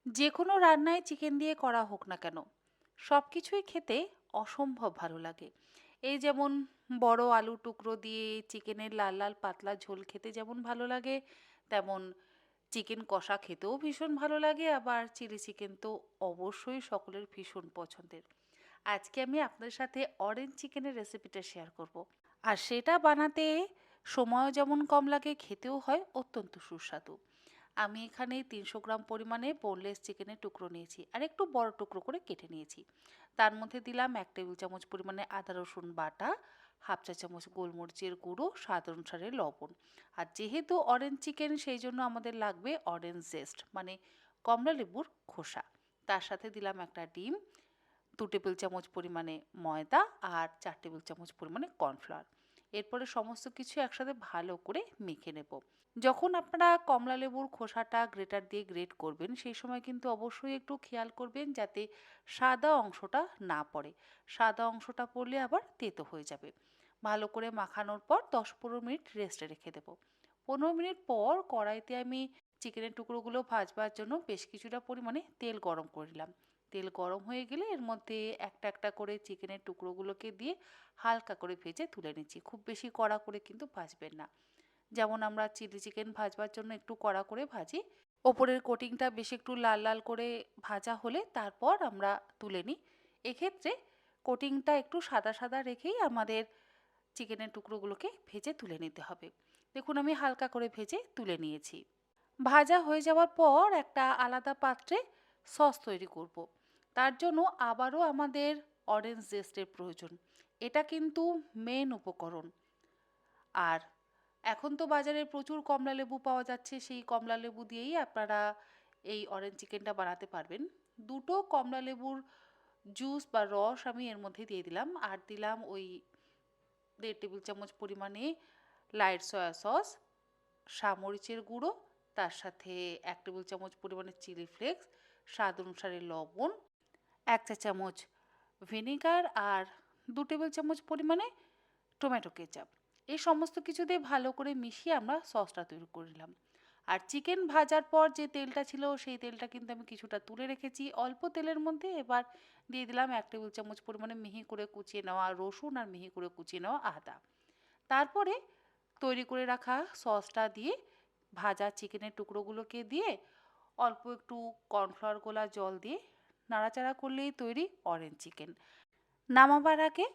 যেকোনো রান্নায় চিকেন দিয়ে করা হোক না কেন, সবকিছুই খেতে অসম্ভব ভালো লাগে। এই যেমন বড় আলু টুকরো দিয়ে চিকেনের লাল লাল পাতলা ঝোল খেতে যেমন ভালো লাগে, তেমন চিকেন কষা খেতেও ভীষণ ভালো লাগে। আবার চিলি চিকেন তো অবশ্যই সকলের ভীষণ পছন্দের। আজকে আমি আপনাদের সাথে অরেঞ্জ চিকেনের রেসিপিটা শেয়ার করব। আর সেটা বানাতে সময়ও যেমন কম লাগে, খেতেও হয় অত্যন্ত সুস্বাদু। আমি এখানে ৩০০ গ্রাম পরিমাণে বোনলেস চিকেনের টুকরো নিয়েছি আর একটু বড় টুকরো করে কেটে নিয়েছি। তার মধ্যে দিলাম ১ টেবিল চামচ পরিমাণে আদা রসুন বাটা, হাফ চা চামচ গোলমরিচের গুঁড়ো, স্বাদ অনুসারে লবণ। আর যেহেতু অরেঞ্জ চিকেন সেই জন্য আমাদের লাগবে অরেঞ্জ জেস্ট মানে কমলা লেবুর খোসা। তার সাথে দিলাম একটা ডিম, ২ টেবিল চামচ পরিমাণে ময়দা আর ৪ টেবিল চামচ পরিমাণে কর্নফ্লাওয়ার। এরপরে সমস্ত কিছু একসাথে ভালো করে মেখে নেব। যখন আপনারা কমলা লেবুর খোসাটা গ্রেটার দিয়ে গ্রেট করবেন সেই সময় কিন্তু অবশ্যই একটু খেয়াল করবেন যাতে সাদা অংশটা না পড়ে। সাদা অংশটা পড়লে আবার তেতো হয়ে যাবে। ভালো করে মাখানোর পর ১০-১৫ মিনিট রেস্টে রেখে দেবো। ১৫ মিনিট পর কড়াইতে আমি চিকেনের টুকরোগুলো ভাজবার জন্য বেশ কিছুটা পরিমাণে তেল গরম করে নিলাম। তেল গরম হয়ে গেলে এর মধ্যে একটা একটা করে চিকেনের টুকরোগুলোকে দিয়ে হালকা করে ভেজে তুলে নিচ্ছি। খুব বেশি কড়া করে কিন্তু ভাজবেন না। যেমন আমরা চিলি চিকেন ভাজবার জন্য একটু কড়া করে ভাজি, ওপরের কোটিংটা বেশ একটু লাল লাল করে ভাজা হলে তারপর আমরা তুলে নিই। এক্ষেত্রে কোটিংটা একটু সাদা সাদা রেখেই আমাদের চিকেনের টুকরোগুলোকে ভেজে তুলে নিতে হবে। দেখুন আমি হালকা করে ভেজে তুলে নিয়েছি। ভাজা হয়ে যাওয়ার পর একটা আলাদা পাত্রে সস তৈরি করব। তার জন্য আবারও আমাদের অরেঞ্জ জেস্টের প্রয়োজন। এটা কিন্তু মেন উপকরণ। আর এখন তো বাজারে প্রচুর কমলা লেবু পাওয়া যাচ্ছে, সেই কমলা লেবু দিয়েই আপনারা এই অরেঞ্জ চিকেনটা বানাতে পারবেন। দুটো কমলা লেবুর জুস বা রস আমি এর মধ্যে দিয়ে দিলাম আর দিলাম ওই ১.৫ টেবিল চামচ পরিমাণে লাইট সয়া সস, মরিচের গুঁড়ো, তার সাথে ১ টেবিল চামচ পরিমাণে চিলি ফ্লেক্স, স্বাদ অনুসারে লবণ, ১ চা চামচ ভিনেগার আর ২ টেবিল চামচ পরিমাণে টমেটো কেচাপ। এই সমস্ত কিছু দিয়ে ভালো করে মিশিয়ে আমরা সসটা তৈরি করে নিলাম। আর চিকেন ভাজার পর যে তেলটা ছিল সেই তেলটা কিন্তু আমি কিছুটা তুলে রেখেছি। অল্প তেলের মধ্যে এবার দিয়ে দিলাম ১ টেবিল চামচ পরিমাণে মিহি করে কুচিয়ে নেওয়া রসুন আর মিহি করে কুচিয়ে নেওয়া আদা। তারপরে তৈরি করে রাখা সসটা দিয়ে ভাজা চিকেনের টুকরোগুলোকে দিয়ে অল্প একটু কর্নফ্লাওয়ার গোলা জল দিয়ে নাড়াচাড়া করলেই তৈরি অরেঞ্জ চিকেন। নামাবার আগে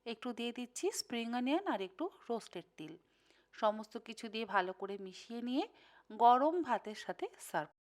একটু দিয়ে দিচ্ছি স্প্রিং অনিয়ন আর একটু রোস্টেড তিল। সমস্ত কিছু দিয়ে ভালো করে মিশিয়ে নিয়ে গরম ভাতের সাথে সার্ভ